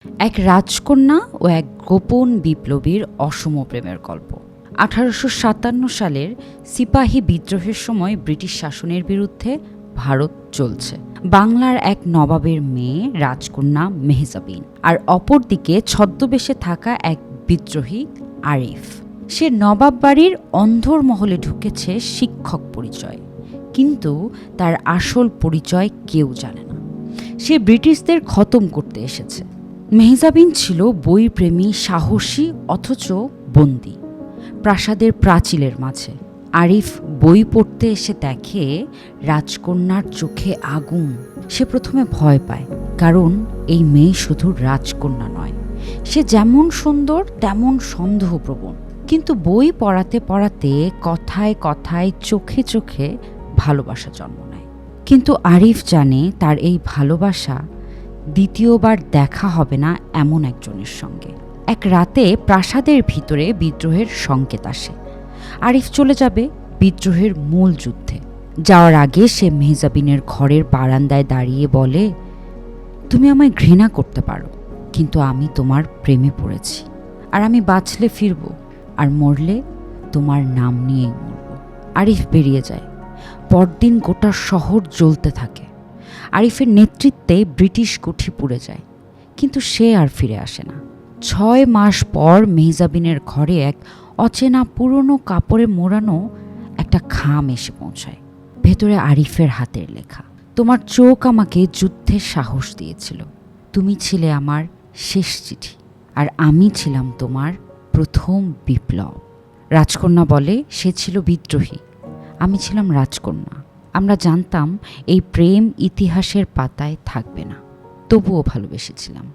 এক রাজকন্যা ও এক গোপন বিপ্লবীর অসম প্রেমের গল্প। 1857 সালের সিপাহী বিদ্রোহের সময় ব্রিটিশ শাসনের বিরুদ্ধে ভারত চলছে। বাংলার এক নবাবের মেয়ে রাজকন্যা মেহজাবিন, আর অপরদিকে ছদ্মবেশে থাকা এক বিদ্রোহী আরিফ। সে নবাব বাড়ির অন্ধর মহলে ঢুকেছে শিক্ষক পরিচয়, কিন্তু তার আসল পরিচয় কেউ জানে না। সে ব্রিটিশদের খতম করতে এসেছে। মেহজাবিন ছিল বইপ্রেমী, সাহসী, অথচ বন্দী প্রাসাদের প্রাচীরের মাঝে। আরিফ বই পড়তে এসে দেখে রাজকন্যার চোখে আগুন। সে প্রথমে ভয় পায়, কারণ এই মেয়ে শুধু রাজকন্যা নয়, সে যেমন সুন্দর তেমন সন্দেহপ্রবণ। কিন্তু বই পড়াতে পড়াতে কথায় কথায় চোখে চোখে ভালোবাসা জন্ম নেয়। কিন্তু আরিফ জানে তার এই ভালোবাসা দ্বিতীয়বার দেখা হবে না এমন একজনের সঙ্গে। এক রাতে প্রাসাদের ভিতরে বিদ্রোহের সংকেত আসে। আরিফ চলে যাবে বিদ্রোহের মূল যুদ্ধে। যাওয়ার আগে সে মেহজাবিনের ঘরের বারান্দায় দাঁড়িয়ে বলে, তুমি আমায় ঘৃণা করতে পারো, কিন্তু আমি তোমার প্রেমে পড়েছি, আর আমি বাঁচলে ফিরব, আর মরলে তোমার নাম নিয়েই মরব। আরিফ বেরিয়ে যায়। পরদিন গোটা শহর জ্বলতে থাকে। আরিফের নেতৃত্বে ব্রিটিশ কুঠি পুড়ে যায়, কিন্তু সে আর ফিরে আসে না। 6 মাস পর মেহজাবিনের ঘরে এক অচেনা পুরনো কাপড়ে মোড়ানো একটা খাম এসে পৌঁছায়। ভেতরে আরিফের হাতের লেখা, তোমার চোখ আমাকে যুদ্ধের সাহস দিয়েছিল, তুমি ছিলে আমার শেষ চিঠি, আর আমি ছিলাম তোমার প্রথম বিপ্লব। রাজকন্যা বলে সে ছিল বিদ্রোহী, আমি ছিলাম রাজকন্যা। আমরা জানতাম এই প্রেম ইতিহাসের পাতায় থাকবে না, তবুও ভালোবেসেছিলাম।